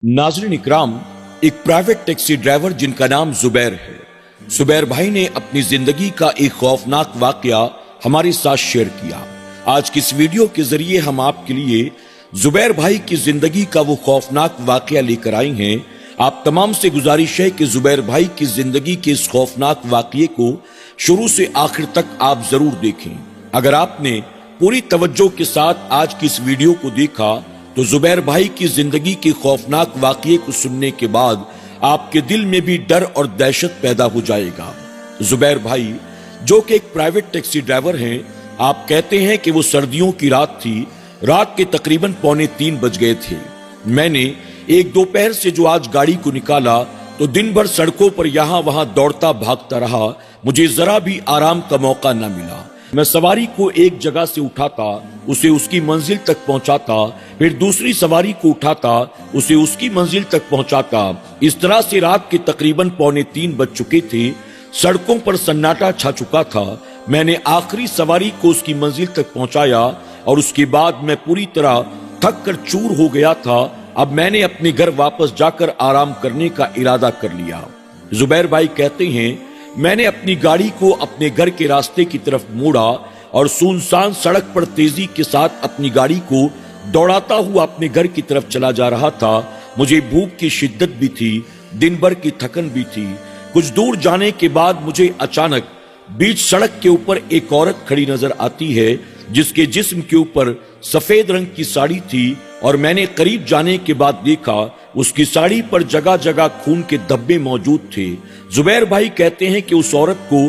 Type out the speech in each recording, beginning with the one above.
नाज़रीन इकराम, एक private taxi driver जिनका नाम जुबैर है, जुबैर भाई ने अपनी जिंदगी का एक खौफनाक वाकया हमारे साथ शेयर किया। आज की इस वीडियो के जरिए हम आपके लिए जुबैर भाई की जिंदगी का वो खौफनाक वाकया लेकर आए हैं। आप तमाम से गुजारिश है कि जुबैर भाई की जिंदगी के इस खौफनाक वाकये को शुरू से आखिर तक आप जरूर देखें। अगर आपने पूरी तवज्जो के साथ आज की इस वीडियो को देखा तो जुबैर भाई की जिंदगी के खौफनाक वाकये को सुनने के बाद आपके दिल में भी डर और दहशत पैदा हो जाएगा। जुबैर भाई जो कि एक प्राइवेट टैक्सी ड्राइवर हैं, आप कहते हैं कि वो सर्दियों की रात थी, रात के तकरीबन 2:45 बज गए थे। मैंने एक दोपहर से जो आज गाड़ी को निकाला तो दिन भर सड़कों पर यहां वहां दौड़ता भागता रहा, मुझे जरा भी आराम का मौका न मिला। मैं सवारी को एक जगह से उठाता, उसे उसकी मंजिल तक पहुंचाता, फिर दूसरी सवारी को उठाता, उसे उसकी मंजिल तक पहुंचाता। इस तरह से रात के तकरीबन 2:45 बज चुके थे। सड़कों पर सन्नाटा छा चुका था। मैंने आखिरी सवारी को उसकी मंजिल तक पहुंचाया और उसके बाद मैं पूरी तरह थक कर चूर हो गया था। अब मैंने अपने घर वापस जाकर आराम करने का इरादा कर लिया। जुबैर भाई कहते हैं, मैंने अपनी गाड़ी को अपने घर के रास्ते की तरफ मोड़ा और सुनसान सड़क पर तेजी के साथ अपनी गाड़ी को दौड़ाता हुआ अपने घर की तरफ चला जा रहा था। मुझे भूख की शिद्दत भी थी, दिन भर की थकन भी थी। कुछ दूर जाने के बाद मुझे अचानक बीच सड़क के ऊपर एक औरत खड़ी नजर आती है, जिसके जिस्म के ऊपर सफेद रंग की साड़ी थी और मैंने करीब जाने के बाद देखा उसकी साड़ी पर जगह जगह खून के धब्बे मौजूद थे। जुबैर भाई कहते हैं कि उस औरत को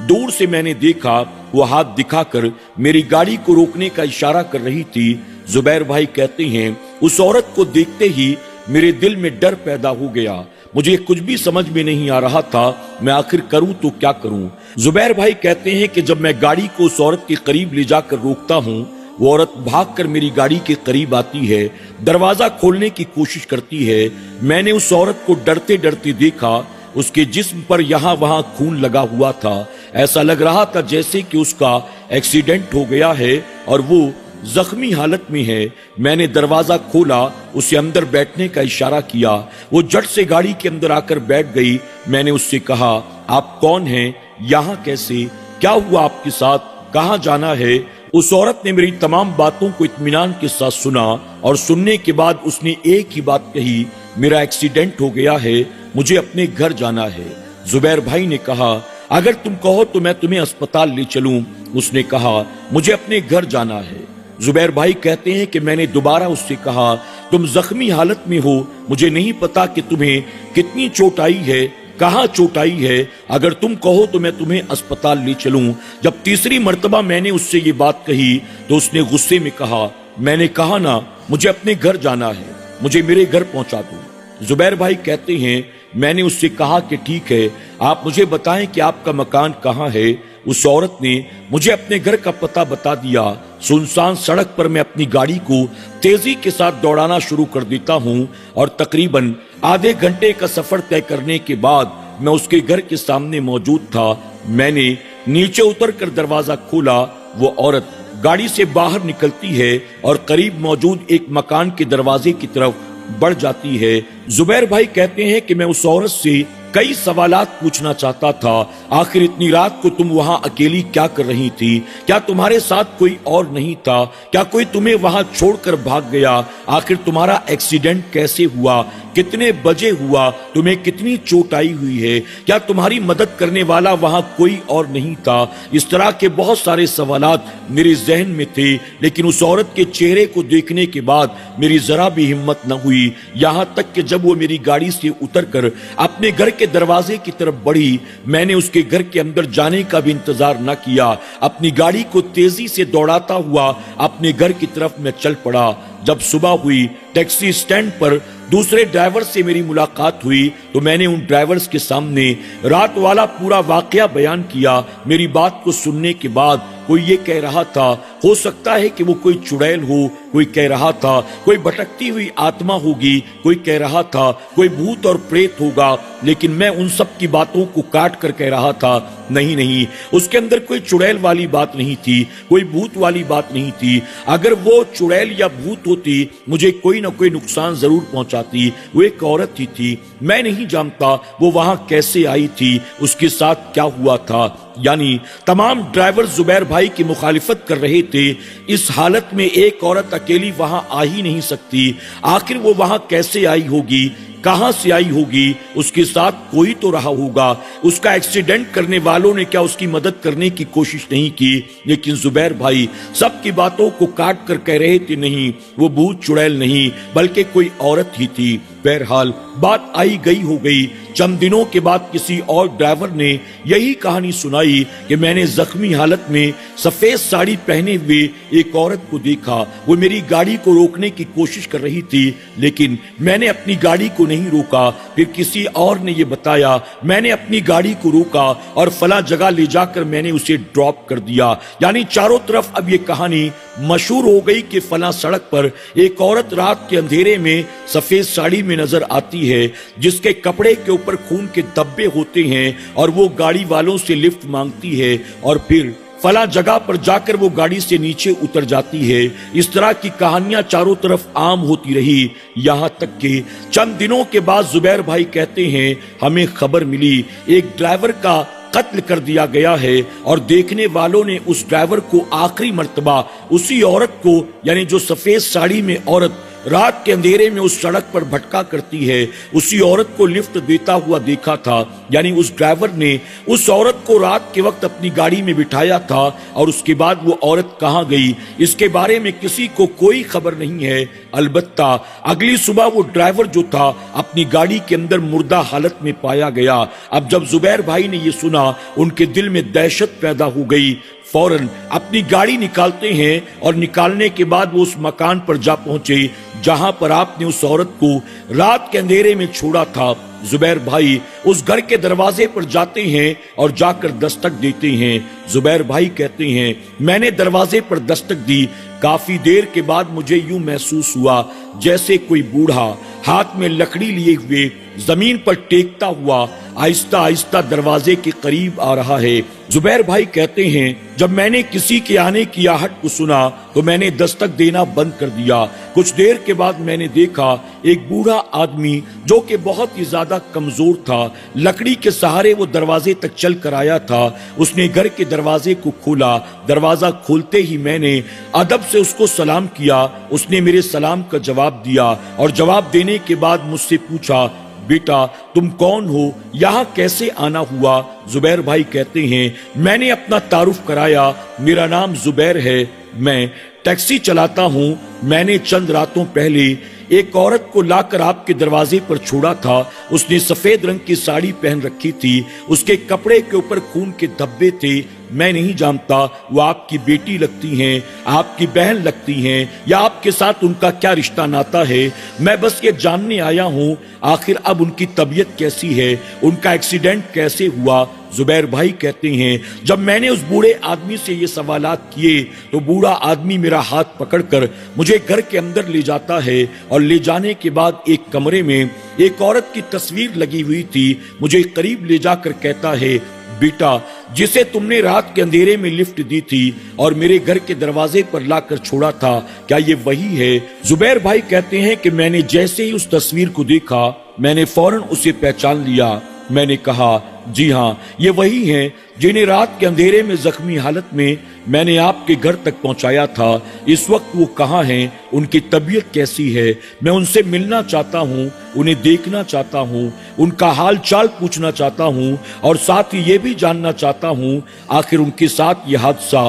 दूर से मैंने देखा, वो हाथ दिखाकर मेरी गाड़ी को रोकने का इशारा कर रही थी। जुबैर भाई कहते हैं, उस औरत को देखते ही मेरे दिल में डर पैदा हो गया। मुझे कुछ भी समझ में नहीं आ रहा था, मैं आखिर करूं तो क्या करूं। जुबैर भाई कहते हैं कि जब मैं गाड़ी को उस औरत के करीब ले जाकर रोकता हूं, वो औरत भागकर मेरी गाड़ी के करीब आती है, दरवाजा खोलने की कोशिश करती है। मैंने उस औरत को डरते डरते देखा। उसके जिस्म पर यहां वहां खून लगा हुआ था। ऐसा लग रहा था जैसे कि उसका एक्सीडेंट हो गया है और वो जख्मी हालत में है। मैंने दरवाजा खोला, उसे अंदर बैठने का इशारा किया। वो झट से गाड़ी के अंदर आकर बैठ गई। मैंने उससे कहा, आप कौन हैं, यहाँ कैसे, क्या हुआ आपके साथ, कहाँ जाना है। उस औरत ने मेरी तमाम बातों को इत्मीनान के साथ सुना और सुनने के बाद उसने एक ही बात कही, मेरा एक्सीडेंट हो गया है, मुझे अपने घर जाना है। जुबैर भाई ने कहा, अगर तुम कहो तो मैं तुम्हें अस्पताल ले चलूं। उसने कहा, मुझे अपने घर जाना है। जुबैर भाई कहते हैं कि मैंने दोबारा उससे कहा, तुम जख्मी हालत में हो, मुझे नहीं पता कि तुम्हें कितनी चोट आई है, कहाँ चोट आई है, अगर तुम कहो तो मैं तुम्हें अस्पताल ले चलूं। जब तीसरी मर्तबा मैंने उससे ये बात कही तो उसने गुस्से में कहा, मैंने कहा ना मुझे अपने घर जाना है, मुझे मेरे घर पहुंचा दो। जुबैर भाई कहते हैं, मैंने उससे कहा कि ठीक है, आप मुझे बताएं कि आपका मकान कहाँ है। उस औरत ने मुझे अपने घर का पता बता दिया। सुनसान सड़क पर मैं अपनी गाड़ी को तेजी के साथ दौड़ाना शुरू कर देता हूँ और तकरीबन आधे घंटे का सफर तय करने के बाद मैं उसके घर के सामने मौजूद था। मैंने नीचे उतरकर दरवाजा खोला। वो औरत गाड़ी से बाहर निकलती है और करीब मौजूद एक मकान के दरवाजे की तरफ बढ़ जाती है। जुबैर भाई कहते हैं कि मैं उस औरत से कई सवालात पूछना चाहता था। आखिर इतनी रात को तुम वहां अकेली क्या कर रही थी? क्या तुम्हारे साथ कोई और नहीं था? क्या कोई तुम्हें वहां छोड़कर भाग गया? आखिर तुम्हारा एक्सीडेंट कैसे हुआ? कितने बजे हुआ? तुम्हें कितनी चोट आई हुई है? क्या तुम्हारी मदद करने वाला वहां कोई और नहीं था? इस तरह के बहुत सारे सवालात मेरे जहन में थे, लेकिन उस औरत के चेहरे को देखने के बाद मेरी जरा भी हिम्मत न हुई। यहाँ तक कि जब वो मेरी गाड़ी से उतरकर अपने घर के दरवाजे की तरफ बढ़ी, मैंने उसके घर के अंदर जाने का भी इंतजार न किया। अपनी गाड़ी को तेजी से दौड़ाता हुआ अपने घर की तरफ मैं चल पड़ा। जब सुबह हुई, टैक्सी स्टैंड पर दूसरे ड्राइवर से मेरी मुलाकात हुई तो मैंने उन ड्राइवर्स के सामने रात वाला पूरा वाकया बयान किया। मेरी बात को सुनने के बाद कोई ये कह रहा था, हो सकता है कि वो कोई चुड़ैल हो, कोई कह रहा था कोई भटकती हुई आत्मा होगी, कोई कह रहा था कोई भूत और प्रेत होगा, लेकिन मैं उन सब की बातों को काट कर कह रहा था नहीं नहीं, उसके अंदर कोई चुड़ैल वाली बात नहीं थी, कोई भूत वाली बात नहीं थी। अगर वो चुड़ैल या भूत होती मुझे कोई ना कोई नुकसान जरूर पहुंचाती। वो एक औरत ही थी, मैं नहीं जानता वो वहां कैसे आई थी, उसके साथ क्या हुआ था। यानी तमाम ड्राइवर जुबैर भाई की मुखालिफत कर रहे थे। इस हालत में एक औरत अकेली वहां आ ही नहीं सकती। आखिर वो वहां कैसे आई होगी, कहां से आई होगी, उसके साथ कोई तो रहा होगा। उसका एक्सीडेंट करने वालों ने क्या उसकी मदद करने की कोशिश नहीं की? लेकिन जुबैर भाई सबकी बातों को काट कर कह रहे थे नहीं, वो भूत चुड़ैल नहीं बल्कि कोई औरत ही थी। बहरहाल बात आई गई हो गई। चंद दिनों के बाद किसी और ड्राइवर ने यही कहानी सुनाई कि मैंने जख्मी हालत में सफेद साड़ी पहने हुए एक औरत को देखा। वो मेरी गाड़ी को रोकने की कोशिश कर रही थी, लेकिन मैंने अपनी गाड़ी को नहीं रोका। फिर किसी और ने ये बताया, मैंने अपनी गाड़ी को रोका और फला जगह ले जाकर मैंने उसे ड्रॉप कर दिया। यानी चारों तरफ अब ये कहानी मशहूर हो गई कि फला सड़क पर एक औरत रात के अंधेरे में सफेद साड़ी में नजर आती है, जिसके कपड़े के ऊपर खून के धब्बे होते हैं, और वो गाड़ी वालों से लिफ्ट मांगती है और फिर फला जगह पर जाकर वो गाड़ी से नीचे उतर जाती है। इस तरह की कहानियां चारों तरफ आम होती रही, यहां तक कि चंद दिनों के बाद जुबैर भाई कहते हैं हमें खबर मिली एक ड्राइवर का कत्ल कर दिया गया है, और देखने वालों ने उस ड्राइवर को आखिरी मर्तबा उसी औरत को, यानी जो सफेद साड़ी में औरत रात के अंधेरे में उस सड़क पर भटका करती है, उसी औरत को लिफ्ट देता हुआ देखा था। यानी उस ड्राइवर ने उस औरत को रात के वक्त अपनी गाड़ी में बिठाया था, और उसके बाद वो औरत कहां गई इसके बारे में किसी को कोई खबर नहीं है। अलबत्ता अगली सुबह वो ड्राइवर जो था अपनी गाड़ी के अंदर मुर्दा हालत में पाया गया। अब जब जुबैर भाई ने ये सुना, उनके दिल में दहशत पैदा हो गई। फौरन अपनी गाड़ी निकालते हैं, और निकालने के बाद वो उस मकान पर जा पहुंचे जहां पर आपने उस औरत को रात के अंधेरे में छोड़ा था। जुबैर भाई उस घर के दरवाजे पर जाते हैं और जाकर दस्तक देते हैं। जुबैर भाई कहते हैं मैंने दरवाजे पर दस्तक दी। काफी देर के बाद मुझे यूं महसूस हुआ जैसे कोई बूढ़ा हाथ में लकड़ी लिए हुए जमीन पर टेकता हुआ आहिस्ता आहिस्ता दरवाजे के करीब आ रहा है। जुबैर भाई कहते हैं जब मैंने किसी के आने की आहट को सुना तो मैंने दस्तक देना बंद कर दिया। कुछ देर के बाद मैंने देखा एक बूढ़ा आदमी जो कि बहुत ही ज्यादा कमजोर था, लकड़ी के सहारे वो दरवाजे तक चल कर आया था। उसने घर के दरवाजे को खोला। दरवाजा खोलते ही मैंने अदब से उसको सलाम किया। उसने मेरे सलाम का जवाब दिया, और जवाब देने के बाद मुझसे पूछा बेटा तुम कौन हो, यहाँ कैसे आना हुआ? जुबैर भाई कहते हैं मैंने अपना तारुफ कराया, मेरा नाम जुबैर है, मैं टैक्सी चलाता हूँ। मैंने चंद रातों पहले एक औरत को लाकर आपके दरवाजे पर छोड़ा था। उसने सफेद रंग की साड़ी पहन रखी थी, उसके कपड़े के ऊपर खून के धब्बे थे। मैं नहीं जानता वो आपकी बेटी लगती हैं, आपकी बहन लगती हैं, या आपके साथ उनका क्या रिश्ता नाता है। मैं बस ये जानने आया हूँ आखिर अब उनकी तबीयत कैसी है, उनका एक्सीडेंट कैसे हुआ। जुबैर भाई कहते हैं जब मैंने उस बूढ़े आदमी से ये सवालात किए तो बूढ़ा आदमी मेरा हाथ पकड़कर मुझे घर के अंदर ले जाता है, और ले जाने के बाद एक कमरे में एक औरत की तस्वीर लगी हुई थी। मुझे करीब ले जाकर कहता है बेटा जिसे तुमने रात के अंधेरे में लिफ्ट दी थी और मेरे घर के दरवाजे पर लाकर छोड़ा था, क्या ये वही है? जुबैर भाई कहते हैं कि मैंने जैसे ही उस तस्वीर को देखा मैंने फौरन उसे पहचान लिया। मैंने कहा जी हाँ ये वही हैं जिन्हें रात के अंधेरे में जख्मी हालत में मैंने आपके घर तक पहुंचाया था। इस वक्त वो कहाँ हैं, उनकी तबीयत कैसी है? मैं उनसे मिलना चाहता हूँ, उन्हें देखना चाहता हूँ, उनका हाल चाल पूछना चाहता हूँ, और साथ ही ये भी जानना चाहता हूँ आखिर उनके साथ ये हादसा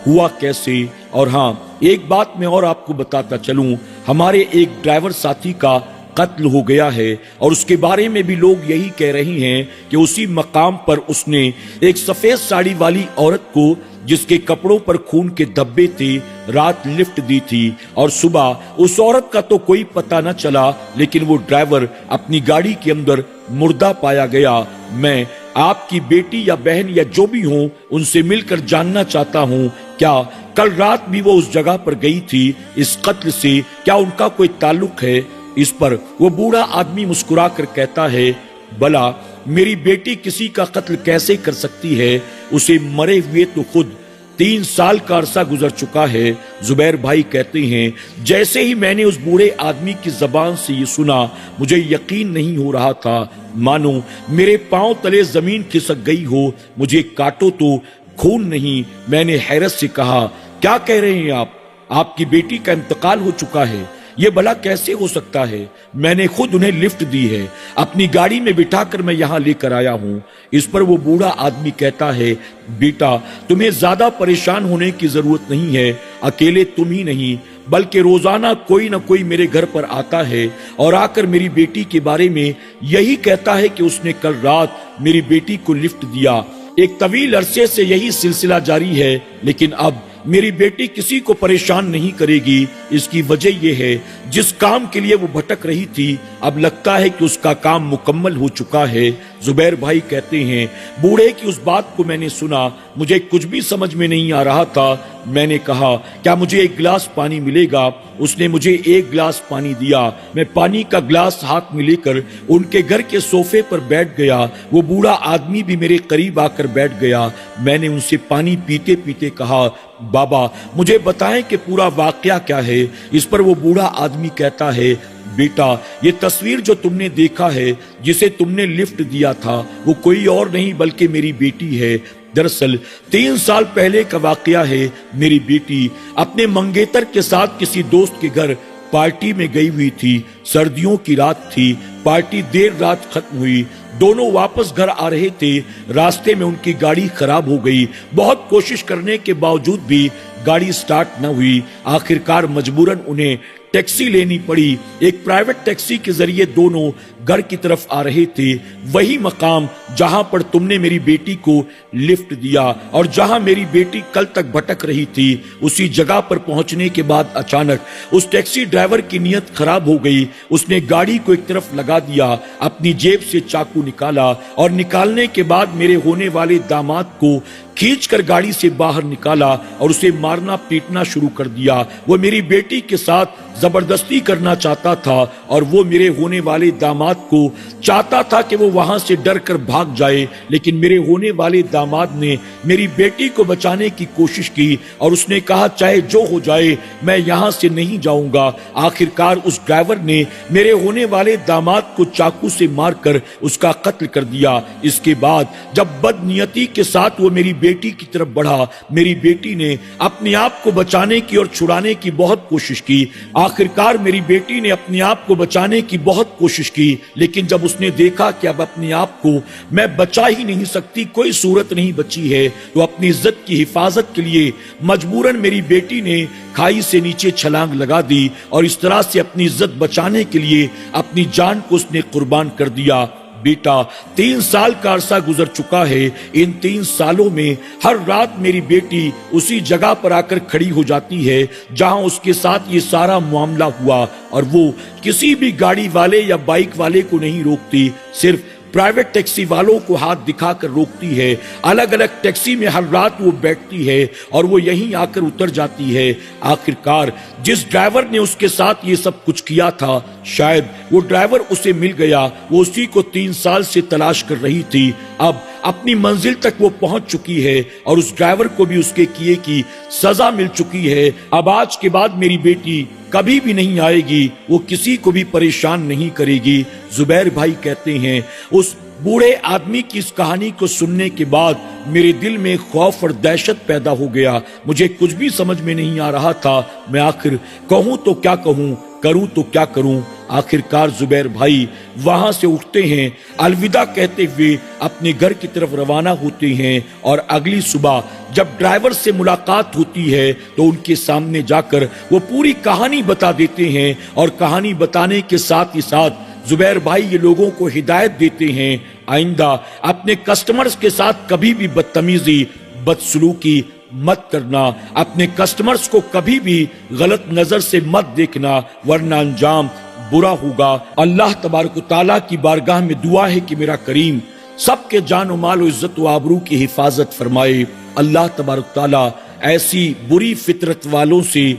हुआ कैसे। और हाँ एक बात मैं और आपको बताता चलूं, हमारे एक ड्राइवर साथी का कत्ल हो गया है, और उसके बारे में भी लोग यही कह रहे हैं कि उसी मकाम पर उसने एक सफेद साड़ी वाली औरत को जिसके कपड़ों पर खून के धब्बे थे रात लिफ्ट दी थी, और सुबह उस औरत का तो कोई पता न चला, लेकिन वो ड्राइवर अपनी गाड़ी के अंदर मुर्दा पाया गया। मैं आपकी बेटी या बहन या जो भी हो उनसे मिलकर जानना चाहता हूँ क्या कल रात भी वो उस जगह पर गई थी, इस कत्ल से क्या उनका कोई ताल्लुक है? इस पर वो बूढ़ा आदमी मुस्कुरा कर कहता है, भला मेरी बेटी किसी का कत्ल कैसे कर सकती है? उसे मरे हुए तो खुद 3 साल का अरसा गुजर चुका है। जुबैर भाई कहते हैं, जैसे ही मैंने उस बूढ़े आदमी की जबान से ये सुना, मुझे यकीन नहीं हो रहा था, मानो मेरे पांव तले जमीन खिसक गई हो। मुझे काटो तो खून नहीं। मैंने हैरत से कहा, क्या कह रहे हैं आप? आपकी बेटी का इंतकाल हो चुका है, ये भला कैसे हो सकता है? मैंने खुद उन्हें लिफ्ट दी है, अपनी गाड़ी में बिठाकर मैं यहाँ लेकर आया हूँ। इस पर वो बूढ़ा आदमी कहता है, बेटा तुम्हें ज्यादा परेशान होने की जरूरत नहीं है। अकेले तुम ही नहीं बल्कि रोजाना कोई ना कोई मेरे घर पर आता है और आकर मेरी बेटी के बारे में यही कहता है कि उसने कल रात मेरी बेटी को लिफ्ट दिया। एक तवील अरसे से यही सिलसिला जारी है, लेकिन अब मेरी बेटी किसी को परेशान नहीं करेगी। इसकी वजह यह है, जिस काम के लिए वो भटक रही थी, अब लगता है कि उसका काम मुकम्मल हो चुका है। जुबैर भाई कहते हैं, बूढ़े की उस बात को मैंने सुना, मुझे कुछ भी समझ में नहीं आ रहा था। मैंने कहा, क्या मुझे एक गिलास पानी मिलेगा? उसने मुझे एक गिलास पानी दिया। मैं पानी का गिलास हाथ में लेकर उनके घर के सोफे पर बैठ गया। वो बूढ़ा आदमी भी मेरे करीब आकर बैठ गया। मैंने उनसे पानी पीते पीते कहा, बाबा मुझे बताएं कि पूरा वाकया क्या है। इस पर वो बूढ़ा आदमी कहता है, बेटा ये तस्वीर जो तुमने देखा है, जिसे तुमने लिफ्ट दिया था, वो कोई और नहीं बल्कि मेरी बेटी है। दरअसल 3 साल पहले का वाकया है। मेरी बेटी अपने मंगेतर के साथ किसी दोस्त के घर पार्टी में गई हुई थी। सर्दियों की रात थी। पार्टी देर रात खत्म हुई। दोनों वापस घर आ रहे थे। रास्ते में उनकी गाड़ी खराब हो गई। बहुत कोशिश करने के बावजूद भी गाड़ी स्टार्ट न हुई। आखिरकार मजबूरन उन्हें टैक्सी लेनी पड़ी। एक प्राइवेट टैक्सी के जरिए दोनों घर की तरफ आ रहे थे। वही मकाम जहां पर तुमने मेरी बेटी को लिफ्ट दिया और जहां मेरी बेटी कल तक भटक रही थी, उसी जगह पर पहुंचने के बाद अचानक उस टैक्सी ड्राइवर की नीयत खराब हो गई। उसने गाड़ी को एक तरफ लगा दिया, अपनी जेब से चाकू निकाला और निकालने के बाद मेरे होने वाले दामाद को खींचकर गाड़ी से बाहर निकाला और उसे मारना पीटना शुरू कर दिया। वो मेरी बेटी के साथ जबरदस्ती करना चाहता था और वो मेरे होने वाले दामाद को चाहता था कि वो वहां से डर कर भाग जाए, लेकिन मेरे होने वाले दामाद ने मेरी बेटी को बचाने की कोशिश की और उसने कहा, चाहे जो हो जाए मैं यहां से नहीं जाऊंगा। आखिरकार उस ड्राइवर ने मेरे होने वाले दामाद को चाकू से मारकर उसका कत्ल कर दिया। इसके बाद जब बदनीयती के साथ वो मेरी बेटी की तरफ बढ़ा, मेरी बेटी ने अपने आप को बचाने की और छुड़ाने की बहुत कोशिश की। आखिरकार मेरी बेटी ने अपने आप को बचाने की बहुत कोशिश की, लेकिन जब उसने देखा कि अब अपने आप को मैं बचा ही नहीं सकती, कोई सूरत नहीं बची है, तो अपनी इज्जत की हिफाजत के लिए मजबूरन मेरी बेटी ने खाई से नीचे छलांग लगा दी और इस तरह से अपनी इज्जत बचाने के लिए अपनी जान को उसने कुर्बान कर दिया। बेटा 3 साल का अरसा गुजर चुका है। इन 3 सालों में हर रात मेरी बेटी उसी जगह पर आकर खड़ी हो जाती है जहां उसके साथ ये सारा मामला हुआ, और वो किसी भी गाड़ी वाले या बाइक वाले को नहीं रोकती, सिर्फ प्राइवेट टैक्सी वालों को हाथ दिखाकर रोकती है। अलग अलग टैक्सी में हर रात वो बैठती है और वो यहीं आकर उतर जाती है। आखिरकार जिस ड्राइवर ने उसके साथ ये सब कुछ किया था, शायद वो ड्राइवर उसे मिल गया। वो उसी को 3 साल से तलाश कर रही थी। अब अपनी मंजिल तक वो पहुंच चुकी है और उस ड्राइवर को भी उसके किए की सजा मिल चुकी है। अब आज के बाद मेरी बेटी कभी भी नहीं आएगी, वो किसी को भी परेशान नहीं करेगी। जुबैर भाई कहते हैं, उस बूढ़े आदमी की इस कहानी को सुनने के बाद मेरे दिल में खौफ और दहशत पैदा हो गया। मुझे कुछ भी समझ में नहीं आ रहा था। मैं आखिर कहूं तो क्या कहूं, करूं तो क्या करूं। आखिरकार जुबैर भाई वहां से उठते हैं, अलविदा कहते हुए अपने घर की तरफ रवाना होते हैं और अगली सुबह जब ड्राइवर से मुलाकात होती है तो उनके सामने जाकर वो पूरी कहानी बता देते हैं और कहानी बताने के साथ ही साथ जुबैर भाई ये लोगों को हिदायत देते हैं, आइंदा अपने कस्टमर्स के साथ कभी भी बदतमीजी बदसलूकी मत करना, अपने कस्टमर्स को कभी भी गलत नजर से मत देखना, वरना अंजाम बुरा होगा। अल्लाह तबारक व तआला की बारगाह में दुआ है कि मेरा करीम सबके जान व माल व इज्जत व आबरू की हिफाजत फरमाए। अल्लाह तबारक व तआला ایسی بری فطرت والوں سے،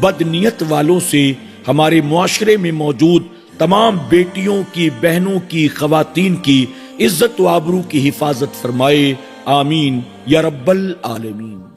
بدنیت والوں سے ہمارے معاشرے میں موجود تمام بیٹیوں کی، بہنوں کی، خواتین کی عزت و آبرو کی حفاظت فرمائے، آمین یا رب العالمین۔